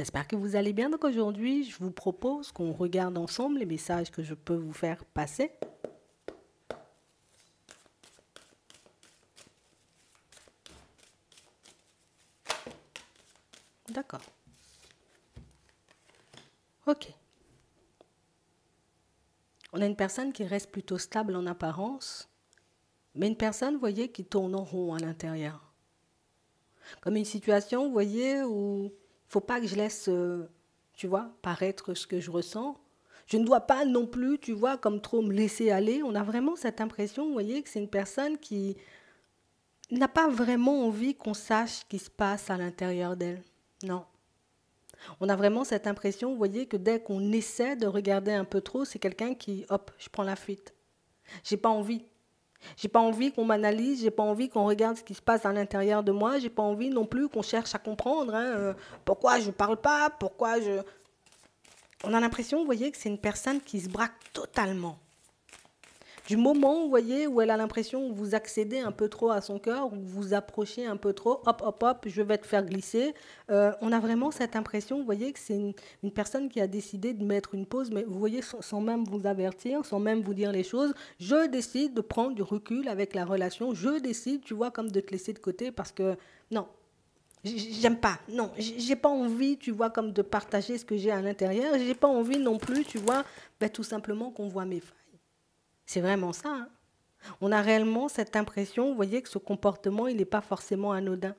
J'espère que vous allez bien. Donc aujourd'hui, je vous propose qu'on regarde ensemble les messages que je peux vous faire passer. D'accord. Ok. On a une personne qui reste plutôt stable en apparence, mais une personne, vous voyez, qui tourne en rond à l'intérieur. Comme une situation, vous voyez, où il ne faut pas que je laisse, tu vois, paraître ce que je ressens. Je ne dois pas non plus, tu vois, comme trop me laisser aller. On a vraiment cette impression, vous voyez, que c'est une personne qui n'a pas vraiment envie qu'on sache ce qui se passe à l'intérieur d'elle. Non. On a vraiment cette impression, vous voyez, que dès qu'on essaie de regarder un peu trop, c'est quelqu'un qui, hop, je prends la fuite. J'ai pas envie. J'ai pas envie qu'on m'analyse, j'ai pas envie qu'on regarde ce qui se passe à l'intérieur de moi, j'ai pas envie non plus qu'on cherche à comprendre pourquoi je parle pas, pourquoi je... On a l'impression, vous voyez, que c'est une personne qui se braque totalement. Du moment, vous voyez, où elle a l'impression que vous accédez un peu trop à son cœur, ou vous vous approchez un peu trop, hop, hop, hop, je vais te faire glisser. On a vraiment cette impression, vous voyez, que c'est une personne qui a décidé de mettre une pause, mais vous voyez, sans même vous avertir, sans même vous dire les choses, je décide de prendre du recul avec la relation, je décide, tu vois, comme de te laisser de côté parce que, non, j'aime pas, non, j'ai pas envie, tu vois, comme de partager ce que j'ai à l'intérieur, j'ai pas envie non plus, tu vois, ben, tout simplement qu'on voit mes failles. C'est vraiment ça, hein. On a réellement cette impression, vous voyez, que ce comportement, il n'est pas forcément anodin.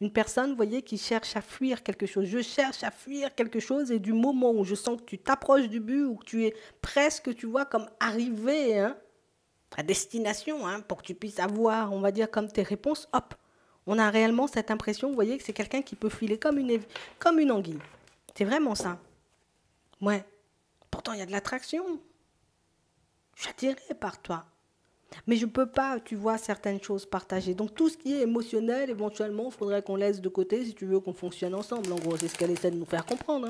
Une personne, vous voyez, qui cherche à fuir quelque chose. Je cherche à fuir quelque chose et du moment où je sens que tu t'approches du but ou que tu es presque, tu vois, comme arrivé à destination, pour que tu puisses avoir, on va dire, comme tes réponses, hop, on a réellement cette impression, vous voyez, que c'est quelqu'un qui peut filer comme une anguille. C'est vraiment ça. Ouais. Pourtant, il y a de l'attraction. Je suis attirée par toi. Mais je ne peux pas, tu vois, certaines choses partager. Donc tout ce qui est émotionnel, éventuellement, il faudrait qu'on laisse de côté si tu veux qu'on fonctionne ensemble. En gros, c'est ce qu'elle essaie de nous faire comprendre.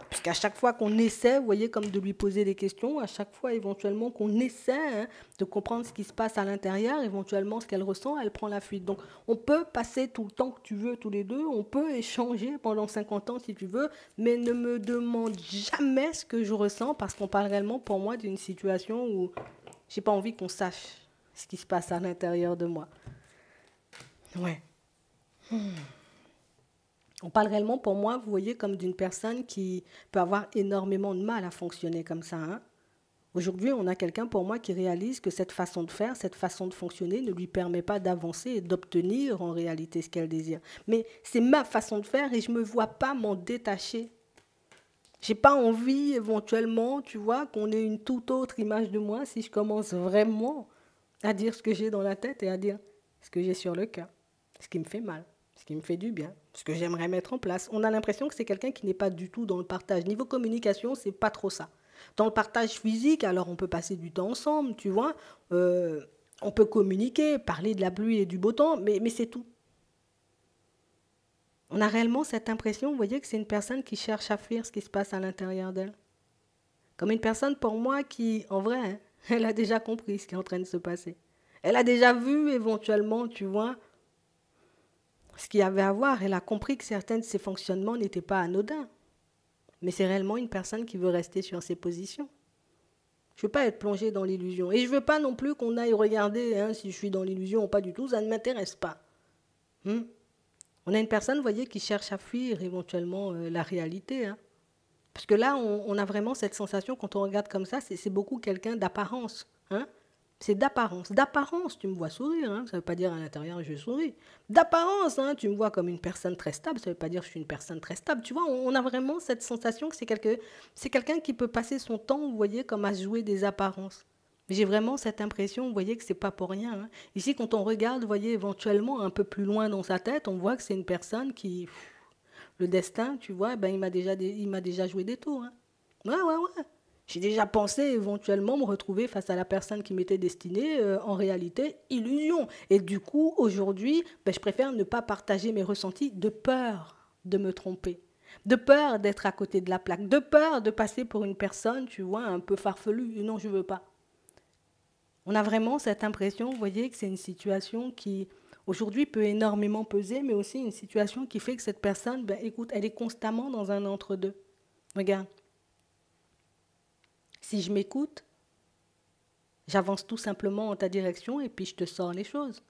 Puisqu'à chaque fois qu'on essaie, vous voyez, comme de lui poser des questions, à chaque fois, éventuellement, qu'on essaie de comprendre ce qui se passe à l'intérieur, éventuellement, ce qu'elle ressent, elle prend la fuite. Donc on peut passer tout le temps que tu veux, tous les deux, on peut échanger pendant 50 ans si tu veux, mais ne me demande jamais ce que je ressens, parce qu'on parle réellement pour moi d'une situation où j'ai pas envie qu'on sache ce qui se passe à l'intérieur de moi. Ouais. On parle réellement pour moi, vous voyez, comme d'une personne qui peut avoir énormément de mal à fonctionner comme ça. Aujourd'hui, on a quelqu'un pour moi qui réalise que cette façon de faire, cette façon de fonctionner ne lui permet pas d'avancer et d'obtenir en réalité ce qu'elle désire. Mais c'est ma façon de faire et je ne me vois pas m'en détacher. J'ai pas envie éventuellement, tu vois, qu'on ait une toute autre image de moi si je commence vraiment à dire ce que j'ai dans la tête et à dire ce que j'ai sur le cœur, ce qui me fait mal, ce qui me fait du bien, ce que j'aimerais mettre en place. On a l'impression que c'est quelqu'un qui n'est pas du tout dans le partage. Niveau communication, c'est pas trop ça. Dans le partage physique, alors on peut passer du temps ensemble, tu vois, on peut communiquer, parler de la pluie et du beau temps, mais c'est tout. On a réellement cette impression, vous voyez, que c'est une personne qui cherche à fuir ce qui se passe à l'intérieur d'elle. Comme une personne pour moi qui, en vrai, elle a déjà compris ce qui est en train de se passer. Elle a déjà vu éventuellement, tu vois, ce qu'il y avait à voir. Elle a compris que certains de ses fonctionnements n'étaient pas anodins. Mais c'est réellement une personne qui veut rester sur ses positions. Je ne veux pas être plongée dans l'illusion. Et je ne veux pas non plus qu'on aille regarder si je suis dans l'illusion ou pas du tout. Ça ne m'intéresse pas. On a une personne, vous voyez, qui cherche à fuir éventuellement la réalité. Parce que là, on a vraiment cette sensation, quand on regarde comme ça, c'est beaucoup quelqu'un d'apparence. C'est d'apparence. D'apparence, tu me vois sourire. Ça ne veut pas dire à l'intérieur, je souris. D'apparence, tu me vois comme une personne très stable. Ça ne veut pas dire que je suis une personne très stable. Tu vois, on a vraiment cette sensation que c'est quelqu'un qui peut passer son temps, vous voyez, comme à jouer des apparences. J'ai vraiment cette impression, vous voyez, que c'est pas pour rien. Ici, quand on regarde, vous voyez, éventuellement un peu plus loin dans sa tête, on voit que c'est une personne qui... Le destin, tu vois, ben, il m'a déjà joué des tours. Ouais, ouais, ouais. J'ai déjà pensé éventuellement me retrouver face à la personne qui m'était destinée, en réalité, illusion. Et du coup, aujourd'hui, ben, je préfère ne pas partager mes ressentis de peur de me tromper, de peur d'être à côté de la plaque, de peur de passer pour une personne, tu vois, un peu farfelue. Et non, je veux pas. On a vraiment cette impression, vous voyez, que c'est une situation qui, aujourd'hui peut énormément peser, mais aussi une situation qui fait que cette personne, ben, écoute, elle est constamment dans un entre-deux. Regarde, si je m'écoute, j'avance tout simplement en ta direction et puis je te sors les choses.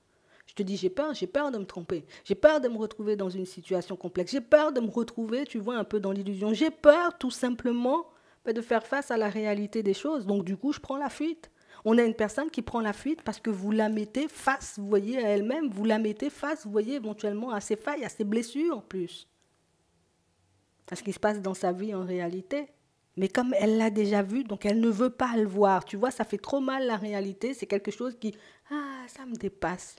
Je te dis, j'ai peur de me tromper. J'ai peur de me retrouver dans une situation complexe. J'ai peur de me retrouver, tu vois, un peu dans l'illusion. J'ai peur tout simplement de faire face à la réalité des choses. Donc du coup, je prends la fuite. On a une personne qui prend la fuite parce que vous la mettez face, vous voyez, à elle-même. Vous la mettez face, vous voyez, éventuellement à ses failles, à ses blessures en plus. À ce qui se passe dans sa vie en réalité. Mais comme elle l'a déjà vu, donc elle ne veut pas le voir. Tu vois, ça fait trop mal la réalité. C'est quelque chose qui, ça me dépasse.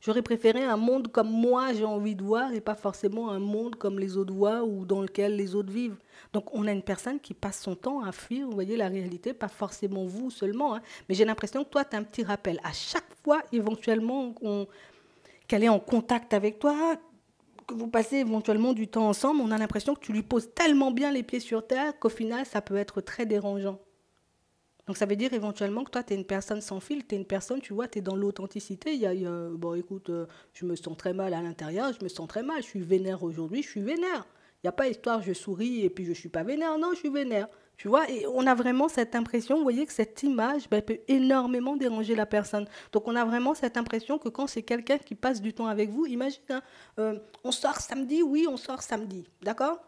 J'aurais préféré un monde comme moi j'ai envie de voir et pas forcément un monde comme les autres voient ou dans lequel les autres vivent. Donc on a une personne qui passe son temps à fuir, vous voyez, la réalité, pas forcément vous seulement, hein, mais j'ai l'impression que toi, tu as un petit rappel. À chaque fois, éventuellement, qu'elle est en contact avec toi, que vous passez éventuellement du temps ensemble, on a l'impression que tu lui poses tellement bien les pieds sur terre qu'au final, ça peut être très dérangeant. Donc ça veut dire éventuellement que toi, tu es une personne sans fil, tu es une personne, tu vois, tu es dans l'authenticité. Bon, écoute, je me sens très mal à l'intérieur, je me sens très mal, je suis vénère aujourd'hui, je suis vénère. Il n'y a pas histoire, je souris et puis je ne suis pas vénère, non, je suis vénère. Tu vois, et on a vraiment cette impression, vous voyez, que cette image peut énormément déranger la personne. Donc on a vraiment cette impression que quand c'est quelqu'un qui passe du temps avec vous, imagine, hein, on sort samedi, oui, on sort samedi, d'accord ?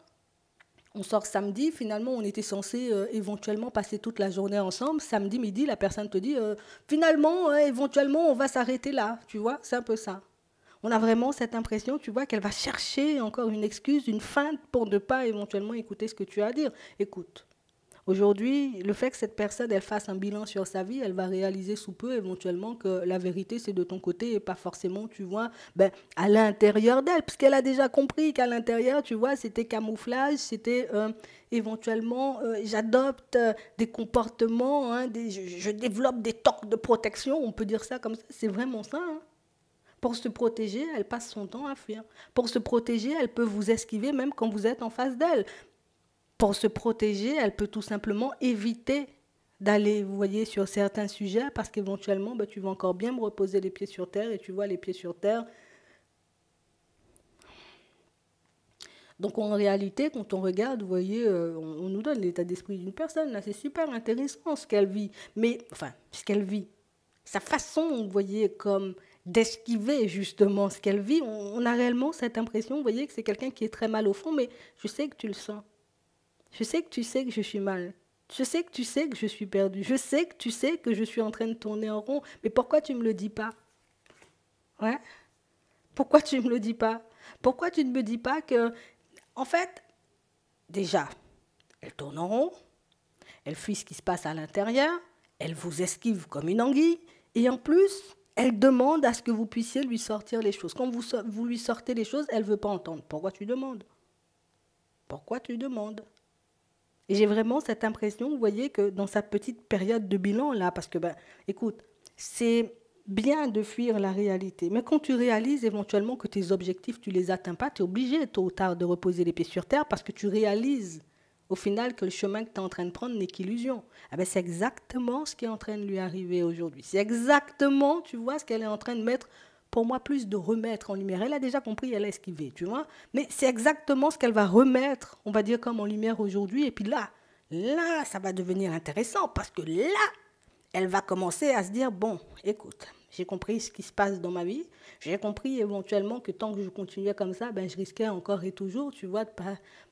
On sort samedi, finalement, on était censé éventuellement passer toute la journée ensemble. Samedi midi, la personne te dit, finalement, éventuellement, on va s'arrêter là. Tu vois, c'est un peu ça. On a vraiment cette impression, tu vois, qu'elle va chercher encore une excuse, une feinte pour ne pas éventuellement écouter ce que tu as à dire. Écoute. Aujourd'hui, le fait que cette personne elle fasse un bilan sur sa vie, elle va réaliser sous peu éventuellement que la vérité c'est de ton côté et pas forcément, tu vois, à l'intérieur d'elle, puisqu'elle a déjà compris qu'à l'intérieur, tu vois, c'était camouflage, c'était éventuellement, j'adopte des comportements, hein, je développe des tocs de protection, on peut dire ça comme ça, c'est vraiment ça. Hein. Pour se protéger, elle passe son temps à fuir. Pour se protéger, elle peut vous esquiver même quand vous êtes en face d'elle. Pour se protéger, elle peut tout simplement éviter d'aller, vous voyez, sur certains sujets parce qu'éventuellement, tu vas encore bien me reposer les pieds sur terre et tu vois les pieds sur terre. Donc en réalité, quand on regarde, vous voyez, on nous donne l'état d'esprit d'une personne. Là, c'est super intéressant ce qu'elle vit. Mais, enfin, ce qu'elle vit. Sa façon, vous voyez, comme d'esquiver justement ce qu'elle vit, on a réellement cette impression, vous voyez, que c'est quelqu'un qui est très mal au fond, mais je sais que tu le sens. Je sais que tu sais que je suis mal. Je sais que tu sais que je suis perdue. Je sais que tu sais que je suis en train de tourner en rond. Mais pourquoi tu ne me le dis pas? Ouais? Pourquoi tu ne me le dis pas? Pourquoi tu ne me dis pas que, en fait, déjà, elle tourne en rond, elle fuit ce qui se passe à l'intérieur, elle vous esquive comme une anguille, et en plus, elle demande à ce que vous puissiez lui sortir les choses. Quand vous lui sortez les choses, elle ne veut pas entendre. Pourquoi tu demandes? Pourquoi tu demandes? Et j'ai vraiment cette impression, vous voyez, que dans sa petite période de bilan, là, parce que, écoute, c'est bien de fuir la réalité, mais quand tu réalises éventuellement que tes objectifs, tu ne les atteins pas, tu es obligé, tôt ou tard, de reposer les pieds sur terre parce que tu réalises, au final, que le chemin que tu es en train de prendre n'est qu'illusion. C'est exactement ce qui est en train de lui arriver aujourd'hui. C'est exactement, tu vois, ce qu'elle est en train de mettre, pour moi, plus de remettre en lumière. Elle a déjà compris, elle a esquivé, tu vois. Mais c'est exactement ce qu'elle va remettre, on va dire, comme en lumière aujourd'hui. Et puis là, ça va devenir intéressant parce que là, elle va commencer à se dire, bon, écoute, j'ai compris ce qui se passe dans ma vie. J'ai compris éventuellement que tant que je continuais comme ça, je risquais encore et toujours, tu vois, de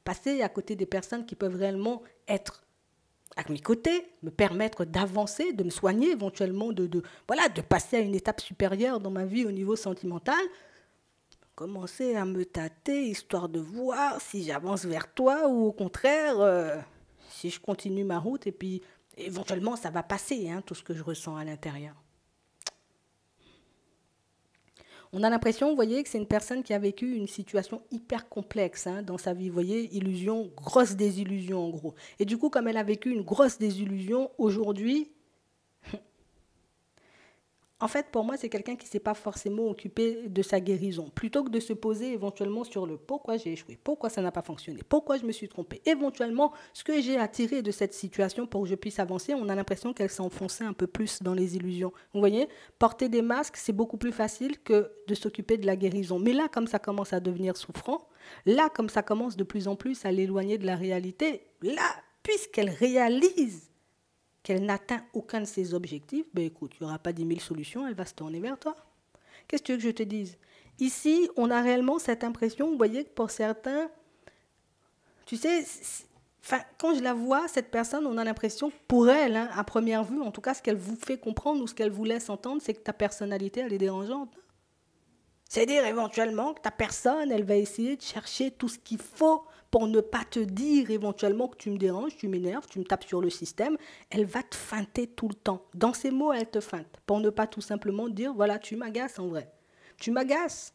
passer à côté des personnes qui peuvent réellement être à mes côtés, me permettre d'avancer, de me soigner, éventuellement de passer à une étape supérieure dans ma vie au niveau sentimental, commencer à me tâter, histoire de voir si j'avance vers toi ou au contraire, si je continue ma route et puis éventuellement ça va passer, hein, tout ce que je ressens à l'intérieur. On a l'impression, vous voyez, que c'est une personne qui a vécu une situation hyper complexe dans sa vie. Vous voyez, illusion, grosse désillusion en gros. Et du coup, comme elle a vécu une grosse désillusion, aujourd'hui, En fait, pour moi, c'est quelqu'un qui ne s'est pas forcément occupé de sa guérison. Plutôt que de se poser éventuellement sur le pourquoi j'ai échoué, pourquoi ça n'a pas fonctionné, pourquoi je me suis trompé. Éventuellement, ce que j'ai à tirer de cette situation pour que je puisse avancer, on a l'impression qu'elle s'enfonçait un peu plus dans les illusions. Vous voyez, porter des masques, c'est beaucoup plus facile que de s'occuper de la guérison. Mais là, comme ça commence à devenir souffrant, là, comme ça commence de plus en plus à l'éloigner de la réalité, là, puisqu'elle réalise qu'elle n'atteint aucun de ses objectifs, ben écoute, il n'y aura pas 10 000 solutions, elle va se tourner vers toi. Qu'est-ce que tu veux que je te dise? Ici, on a réellement cette impression, vous voyez, que pour certains, tu sais, quand je la vois, cette personne, on a l'impression, pour elle, hein, à première vue, en tout cas, ce qu'elle vous fait comprendre ou ce qu'elle vous laisse entendre, c'est que ta personnalité, elle est dérangeante. C'est-à-dire éventuellement que ta personne, elle va essayer de chercher tout ce qu'il faut pour ne pas te dire éventuellement que tu me déranges, tu m'énerves, tu me tapes sur le système. Elle va te feinter tout le temps. Dans ses mots, elle te feinte pour ne pas tout simplement dire, voilà, tu m'agaces en vrai. Tu m'agaces.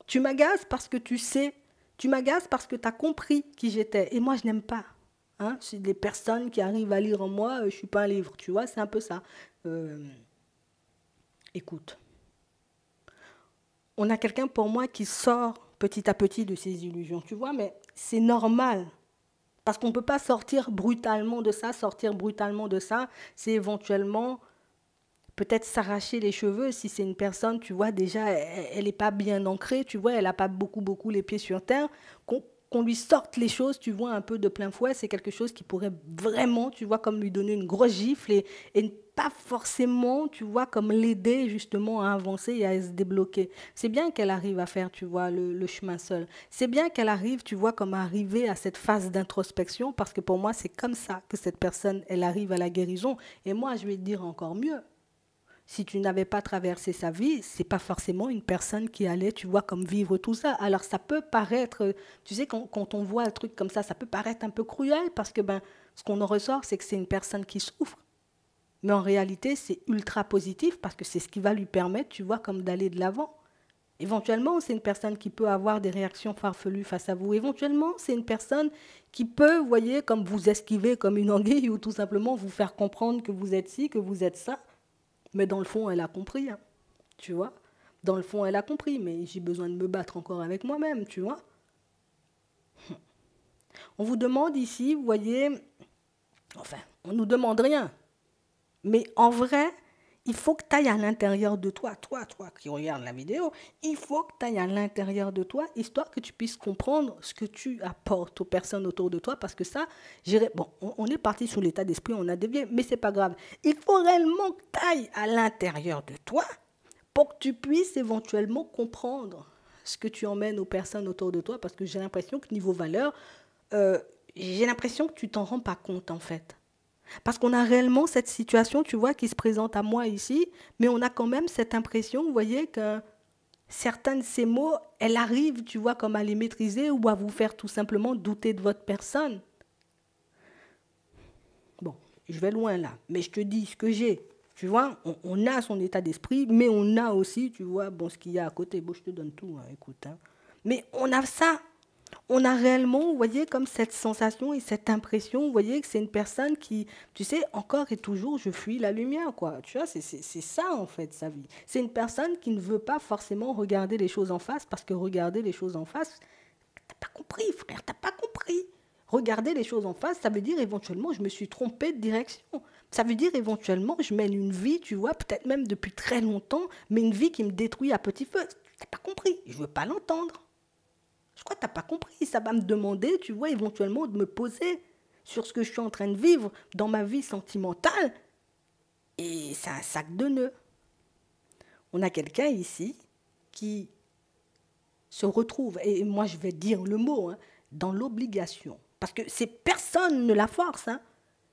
Tu m'agaces parce que tu sais. Tu m'agaces parce que tu as compris qui j'étais. Et moi, je n'aime pas. Hein? C'est des personnes qui arrivent à lire en moi, je ne suis pas un livre. Tu vois, c'est un peu ça. Écoute. On a quelqu'un pour moi qui sort petit à petit de ses illusions, tu vois, mais c'est normal. Parce qu'on ne peut pas sortir brutalement de ça. Sortir brutalement de ça, c'est éventuellement peut-être s'arracher les cheveux si c'est une personne, tu vois, déjà, elle n'est pas bien ancrée, tu vois, elle n'a pas beaucoup les pieds sur terre. Qu'on lui sorte les choses, tu vois, un peu de plein fouet, c'est quelque chose qui pourrait vraiment, tu vois, comme lui donner une grosse gifle et pas forcément, tu vois, comme l'aider justement à avancer et à se débloquer. C'est bien qu'elle arrive à faire, tu vois, le chemin seul. C'est bien qu'elle arrive, tu vois, comme à arriver à cette phase d'introspection, parce que pour moi, c'est comme ça que cette personne, elle arrive à la guérison. Et moi, je vais te dire encore mieux. Si tu n'avais pas traversé sa vie, c'est pas forcément une personne qui allait, tu vois, comme vivre tout ça. Alors ça peut paraître, tu sais, quand on voit un truc comme ça peut paraître un peu cruel parce que ben, ce qu'on en ressort, c'est que c'est une personne qui souffre. Mais en réalité, c'est ultra positif parce que c'est ce qui va lui permettre, tu vois, comme d'aller de l'avant. Éventuellement, c'est une personne qui peut avoir des réactions farfelues face à vous. Éventuellement, c'est une personne qui peut, vous voyez, comme vous esquiver comme une anguille ou tout simplement vous faire comprendre que vous êtes ci, que vous êtes ça. Mais dans le fond, elle a compris, hein, tu vois. Dans le fond, elle a compris, mais j'ai besoin de me battre encore avec moi-même, tu vois. On vous demande ici, vous voyez, enfin, on ne nous demande rien. Mais en vrai, il faut que tu ailles à l'intérieur de toi, toi qui regardes la vidéo, il faut que tu ailles à l'intérieur de toi, histoire que tu puisses comprendre ce que tu apportes aux personnes autour de toi, parce que ça, bon, on est parti sur l'état d'esprit, on a dévié, mais c'est pas grave. Il faut réellement que tu ailles à l'intérieur de toi pour que tu puisses éventuellement comprendre ce que tu emmènes aux personnes autour de toi, parce que j'ai l'impression que niveau valeur, j'ai l'impression que tu t'en rends pas compte en fait. Parce qu'on a réellement cette situation, tu vois, qui se présente à moi ici, mais on a quand même cette impression, vous voyez, que certains de ces mots, elles arrivent, tu vois, comme à les maîtriser ou à vous faire tout simplement douter de votre personne. Bon, je vais loin là, mais je te dis ce que j'ai. Tu vois, on a son état d'esprit, mais on a aussi, tu vois, bon, ce qu'il y a à côté. Bon, je te donne tout, hein, écoute. Hein. Mais on a ça. On a réellement, vous voyez, comme cette sensation et cette impression, vous voyez, que c'est une personne qui, tu sais, encore et toujours, je fuis la lumière, quoi. Tu vois, c'est ça, en fait, sa vie. C'est une personne qui ne veut pas forcément regarder les choses en face, parce que regarder les choses en face, t'as pas compris, frère, t'as pas compris. Regarder les choses en face, ça veut dire éventuellement, je me suis trompé de direction. Ça veut dire éventuellement, je mène une vie, tu vois, peut-être même depuis très longtemps, mais une vie qui me détruit à petit feu. T'as pas compris, je veux pas l'entendre. Je crois que tu n'as pas compris. Ça va me demander, tu vois, éventuellement de me poser sur ce que je suis en train de vivre dans ma vie sentimentale. Et c'est un sac de nœuds. On a quelqu'un ici qui se retrouve, et moi je vais dire le mot, hein, dans l'obligation. Parce que personne ne la force, hein,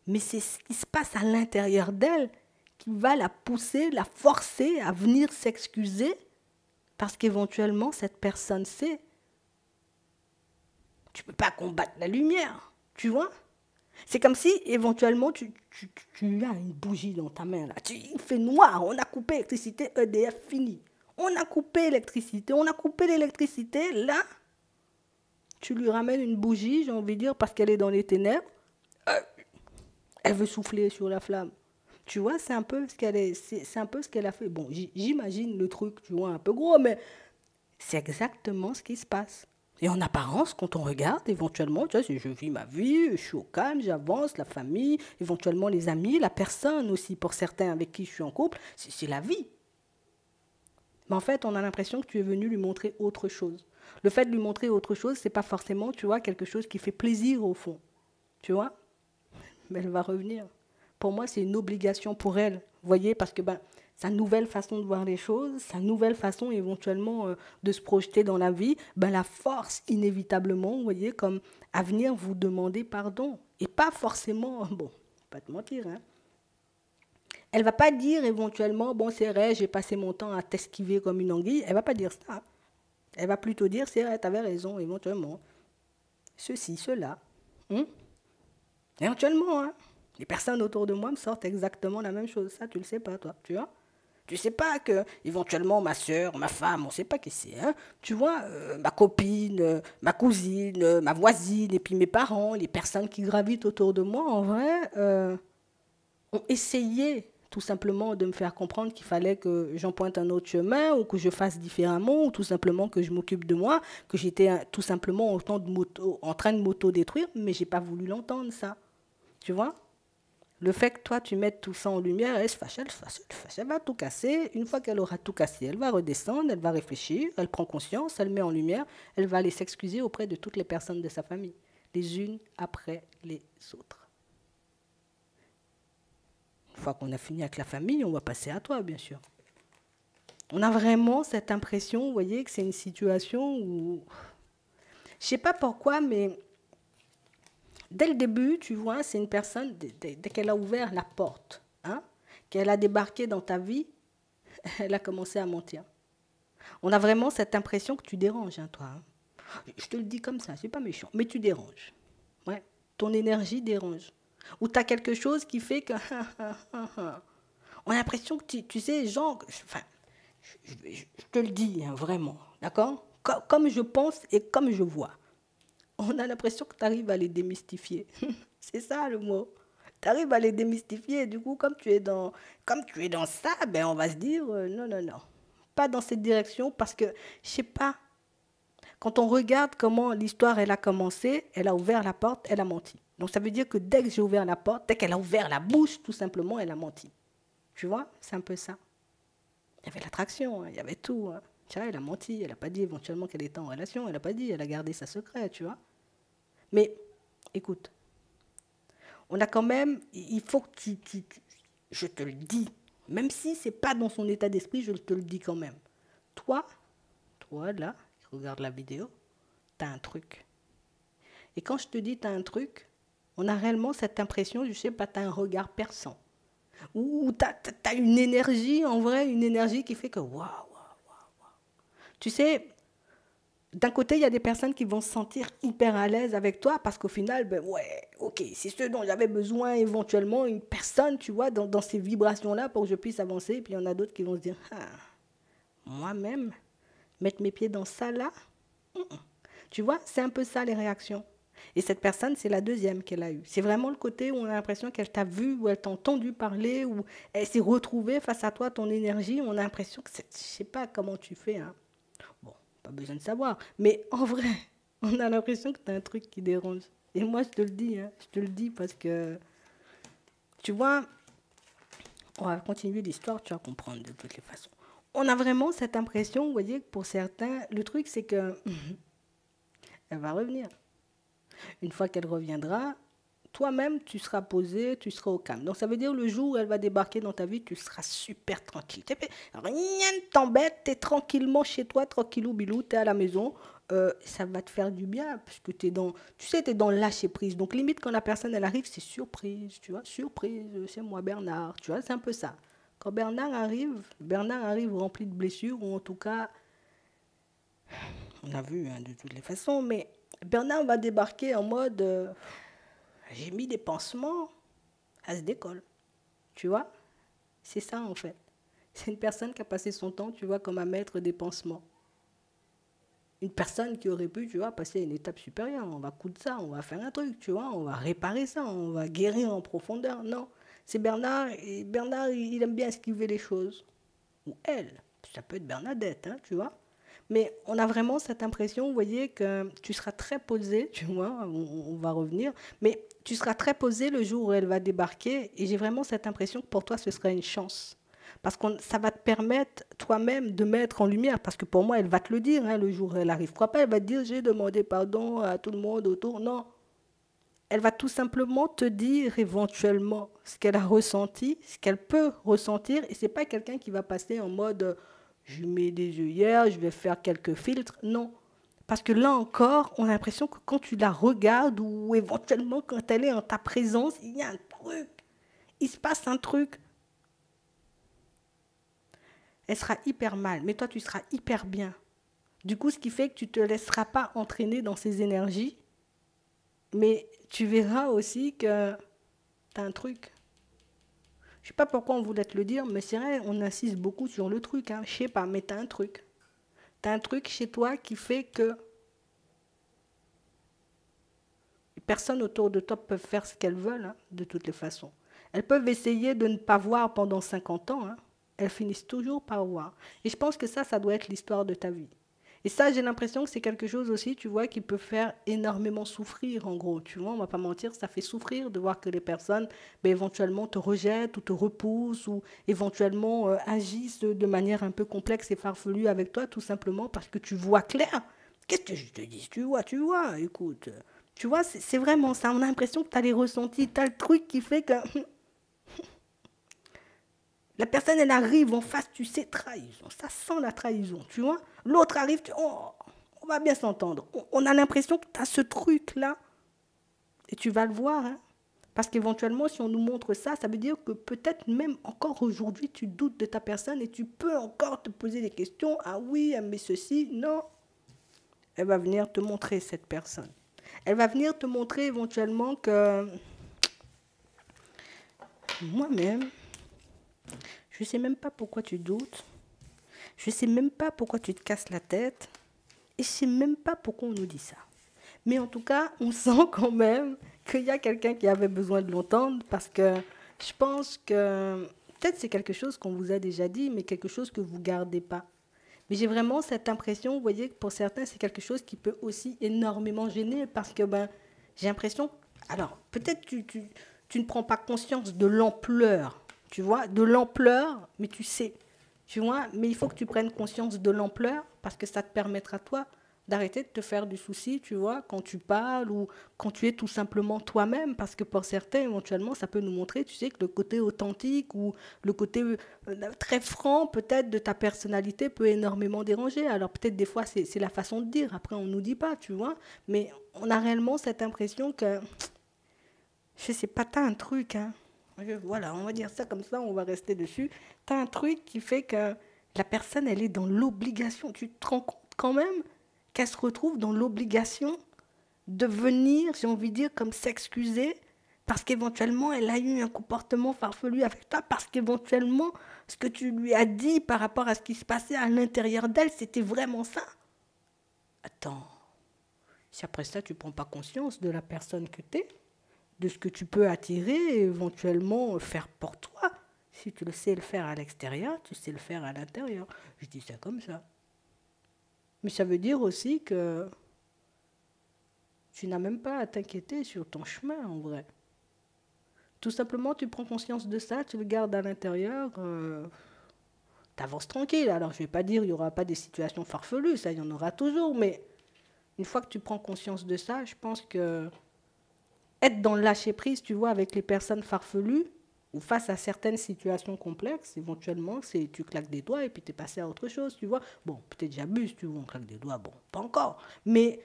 mais c'est ce qui se passe à l'intérieur d'elle qui va la pousser, la forcer à venir s'excuser parce qu'éventuellement cette personne sait. Tu ne peux pas combattre la lumière, tu vois. C'est comme si, éventuellement, tu as une bougie dans ta main, là. Il fait noir, on a coupé l'électricité, EDF, fini. On a coupé l'électricité, là. Tu lui ramènes une bougie, j'ai envie de dire, parce qu'elle est dans les ténèbres. Elle veut souffler sur la flamme. Tu vois, c'est un peu ce qu'elle est, c'est un peu ce qu'elle a fait. Bon, j'imagine le truc, tu vois, un peu gros, mais c'est exactement ce qui se passe. Et en apparence, quand on regarde, éventuellement, tu vois, je vis ma vie, je suis au calme, j'avance, la famille, éventuellement les amis, la personne aussi, pour certains avec qui je suis en couple, c'est la vie. Mais en fait, on a l'impression que tu es venu lui montrer autre chose. Le fait de lui montrer autre chose, c'est pas forcément, tu vois, quelque chose qui fait plaisir au fond. Tu vois? Mais elle va revenir. Pour moi, c'est une obligation pour elle. Vous voyez, parce que ben, sa nouvelle façon de voir les choses, sa nouvelle façon éventuellement de se projeter dans la vie, ben, la force inévitablement, vous voyez, comme à venir vous demander pardon. Et pas forcément, bon, pas te mentir, hein. Elle va pas dire éventuellement, bon, c'est vrai, j'ai passé mon temps à t'esquiver comme une anguille. Elle va pas dire ça. Elle va plutôt dire, c'est vrai, t'avais raison, éventuellement. Ceci, cela. Hum? Éventuellement, hein. Les personnes autour de moi me sortent exactement la même chose. Ça, tu le sais pas, toi, tu vois. Tu sais pas que, éventuellement, ma soeur, ma femme, on sait pas qui c'est, hein. Tu vois, ma copine, ma cousine, ma voisine, et puis mes parents, les personnes qui gravitent autour de moi, en vrai, ont essayé tout simplement de me faire comprendre qu'il fallait que j'emprunte un autre chemin ou que je fasse différemment ou tout simplement que je m'occupe de moi, que j'étais tout simplement en train de m'auto-détruire, mais j'ai pas voulu l'entendre ça. Tu vois? Le fait que toi, tu mettes tout ça en lumière, elle se fâche, elle se fâche, elle se fâche, elle va tout casser. Une fois qu'elle aura tout cassé, elle va redescendre, elle va réfléchir, elle prend conscience, elle met en lumière, elle va aller s'excuser auprès de toutes les personnes de sa famille, les unes après les autres. Une fois qu'on a fini avec la famille, on va passer à toi, bien sûr. On a vraiment cette impression, vous voyez, que c'est une situation où... Je ne sais pas pourquoi, mais dès le début, tu vois, c'est une personne, dès qu'elle a ouvert la porte, hein, qu'elle a débarqué dans ta vie, elle a commencé à mentir. On a vraiment cette impression que tu déranges, hein, toi. Hein. Je te le dis comme ça, c'est pas méchant, mais tu déranges. Ouais. Ton énergie dérange. Ou tu as quelque chose qui fait que... On a l'impression que tu sais, genre... Enfin, je te le dis, hein, vraiment, d'accord? Comme je pense et comme je vois. On a l'impression que tu arrives à les démystifier. C'est ça le mot. Tu arrives à les démystifier et du coup, comme tu es dans ça, ben on va se dire non, non, non. Pas dans cette direction parce que, je sais pas, quand on regarde comment l'histoire elle a commencé, elle a ouvert la porte, elle a menti. Donc ça veut dire que dès que j'ai ouvert la porte, dès qu'elle a ouvert la bouche, tout simplement, elle a menti. Tu vois, c'est un peu ça. Il y avait l'attraction, hein, il y avait tout. Hein. Tu vois, elle a menti, elle n'a pas dit éventuellement qu'elle était en relation, elle n'a pas dit, elle a gardé sa secret, tu vois. Mais, écoute, on a quand même, il faut que je te le dis, même si c'est pas dans son état d'esprit, je te le dis quand même. Toi, là, qui regarde la vidéo, t'as un truc. Et quand je te dis t'as un truc, on a réellement cette impression, je sais pas, t'as un regard perçant. Ou t'as une énergie, en vrai, une énergie qui fait que waouh. Tu sais, d'un côté, il y a des personnes qui vont se sentir hyper à l'aise avec toi parce qu'au final, ben ouais, ok, c'est ce dont j'avais besoin éventuellement, une personne, tu vois, dans ces vibrations-là pour que je puisse avancer. Et puis il y en a d'autres qui vont se dire, ah, moi-même, mettre mes pieds dans ça là, tu vois, c'est un peu ça les réactions. Et cette personne, c'est la deuxième qu'elle a eue. C'est vraiment le côté où on a l'impression qu'elle t'a vu, ou elle t'a entendu parler, ou elle s'est retrouvée face à toi, ton énergie. On a l'impression que c'est, je sais pas comment tu fais, hein. Bon, pas besoin de savoir. Mais en vrai, on a l'impression que tu as un truc qui dérange. Et moi, je te le dis, hein, je te le dis parce que, tu vois, on va continuer l'histoire, tu vas comprendre de toutes les façons. On a vraiment cette impression, vous voyez, que pour certains, le truc, c'est que elle va revenir. Une fois qu'elle reviendra, toi-même, tu seras posé, tu seras au calme. Donc, ça veut dire le jour où elle va débarquer dans ta vie, tu seras super tranquille. Rien ne t'embête, tu es tranquillement chez toi, tranquillou bilou, tu es à la maison. Ça va te faire du bien, parce que tu es dans, tu sais, tu es dans le lâcher prise. Donc, limite, quand la personne, elle arrive, c'est surprise, tu vois, surprise, c'est moi Bernard, tu vois, c'est un peu ça. Quand Bernard arrive rempli de blessures, ou en tout cas, on a vu hein, de toutes les façons, mais Bernard va débarquer en mode j'ai mis des pansements, elle se décolle. Tu vois? C'est ça en fait. C'est une personne qui a passé son temps, tu vois, comme à mettre des pansements. Une personne qui aurait pu, tu vois, passer à une étape supérieure. On va coudre ça, on va faire un truc, tu vois, on va réparer ça, on va guérir en profondeur. Non. c'est Bernard, et Bernard, il aime bien esquiver les choses. Ou elle, ça peut être Bernadette, hein, tu vois. Mais on a vraiment cette impression, vous voyez, que tu seras très posé, tu vois, on va revenir, mais tu seras très posé le jour où elle va débarquer, et j'ai vraiment cette impression que pour toi, ce sera une chance. Parce que ça va te permettre toi-même de mettre en lumière, parce que pour moi, elle va te le dire, hein, le jour où elle arrive. Crois pas, elle va te dire, j'ai demandé pardon à tout le monde autour. Non, elle va tout simplement te dire éventuellement ce qu'elle a ressenti, ce qu'elle peut ressentir. Et c'est pas quelqu'un qui va passer en mode je mets des œillères, je vais faire quelques filtres. Non. Parce que là encore, on a l'impression que quand tu la regardes ou éventuellement quand elle est en ta présence, il y a un truc. Il se passe un truc. Elle sera hyper mal, mais toi tu seras hyper bien. Du coup, ce qui fait que tu ne te laisseras pas entraîner dans ces énergies, mais tu verras aussi que tu as un truc. Je sais pas pourquoi on voulait te le dire, mais c'est vrai, on insiste beaucoup sur le truc. Hein. Je sais pas, mais t'as un truc. T'as un truc chez toi qui fait que les personnes autour de toi peuvent faire ce qu'elles veulent, hein, de toutes les façons. Elles peuvent essayer de ne pas voir pendant 50 ans. Hein. Elles finissent toujours par voir. Et je pense que ça doit être l'histoire de ta vie. Et ça, j'ai l'impression que c'est quelque chose aussi, tu vois, qui peut faire énormément souffrir, en gros. Tu vois, on va pas mentir, ça fait souffrir de voir que les personnes, ben, éventuellement, te rejettent ou te repoussent ou éventuellement agissent de manière un peu complexe et farfelue avec toi, tout simplement parce que tu vois clair. Qu'est-ce que je te dis? Tu vois, écoute. Tu vois, c'est vraiment ça. On a l'impression que tu as les ressentis, tu as le truc qui fait que la personne, elle arrive en face, tu sais, trahison. Ça sent la trahison, tu vois. L'autre arrive, oh, on va bien s'entendre. On a l'impression que tu as ce truc-là. Et tu vas le voir. Hein. Parce qu'éventuellement, si on nous montre ça, ça veut dire que peut-être même encore aujourd'hui, tu doutes de ta personne et tu peux encore te poser des questions. Ah oui, elle met ceci. Non. Elle va venir te montrer cette personne. Elle va venir te montrer éventuellement que moi-même, je ne sais même pas pourquoi tu doutes. Je ne sais même pas pourquoi tu te casses la tête. Et je ne sais même pas pourquoi on nous dit ça. Mais en tout cas, on sent quand même qu'il y a quelqu'un qui avait besoin de l'entendre parce que je pense que peut-être c'est quelque chose qu'on vous a déjà dit, mais quelque chose que vous ne gardez pas. Mais j'ai vraiment cette impression, vous voyez, que pour certains, c'est quelque chose qui peut aussi énormément gêner parce que j'ai l'impression... Alors, peut-être tu ne prends pas conscience de l'ampleur, tu vois, de l'ampleur, mais tu sais, tu vois, mais il faut que tu prennes conscience de l'ampleur parce que ça te permettra, toi, d'arrêter de te faire du souci, tu vois, quand tu parles ou quand tu es tout simplement toi-même, parce que pour certains, éventuellement, ça peut nous montrer, tu sais, que le côté authentique ou le côté très franc, peut-être, de ta personnalité peut énormément déranger. Alors peut-être des fois, c'est la façon de dire, après, on ne nous dit pas, tu vois, mais on a réellement cette impression que, je sais pas, t'as un truc, hein. Voilà, on va dire ça comme ça, on va rester dessus. T'as un truc qui fait que la personne, elle est dans l'obligation. Tu te rends compte quand même qu'elle se retrouve dans l'obligation de venir, j'ai envie de dire, comme s'excuser, parce qu'éventuellement, elle a eu un comportement farfelu avec toi, parce qu'éventuellement, ce que tu lui as dit par rapport à ce qui se passait à l'intérieur d'elle, c'était vraiment ça. Attends, si après ça, tu ne prends pas conscience de la personne que tu es, de ce que tu peux attirer et éventuellement faire pour toi, si tu le sais le faire à l'extérieur, tu sais le faire à l'intérieur. Je dis ça comme ça. Mais ça veut dire aussi que tu n'as même pas à t'inquiéter sur ton chemin, en vrai. Tout simplement, tu prends conscience de ça, tu le gardes à l'intérieur, tu avances tranquille. Alors, je ne vais pas dire qu'il n'y aura pas des situations farfelues, ça, il y en aura toujours, mais une fois que tu prends conscience de ça, je pense que être dans le lâcher-prise, tu vois, avec les personnes farfelues, ou face à certaines situations complexes, éventuellement, c'est tu claques des doigts et puis tu es passé à autre chose, tu vois. Bon, peut-être j'abuse, tu vois, on claque des doigts, bon, pas encore, mais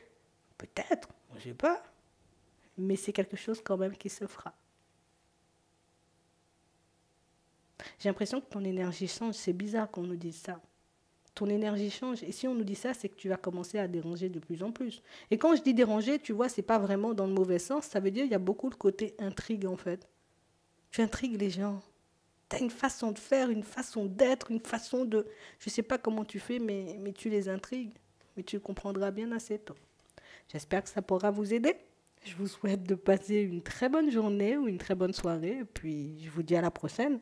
peut-être, je ne sais pas, mais c'est quelque chose quand même qui se fera. J'ai l'impression que ton énergie change, c'est bizarre qu'on nous dise ça. Ton énergie change, et si on nous dit ça, c'est que tu vas commencer à déranger de plus en plus. Et quand je dis déranger, tu vois, c'est pas vraiment dans le mauvais sens, ça veut dire qu'il y a beaucoup de côté intrigue en fait. Tu intrigues les gens. Tu as une façon de faire, une façon d'être, une façon de... Je ne sais pas comment tu fais, mais tu les intrigues. Mais tu le comprendras bien assez tôt. J'espère que ça pourra vous aider. Je vous souhaite de passer une très bonne journée ou une très bonne soirée, et puis je vous dis à la prochaine.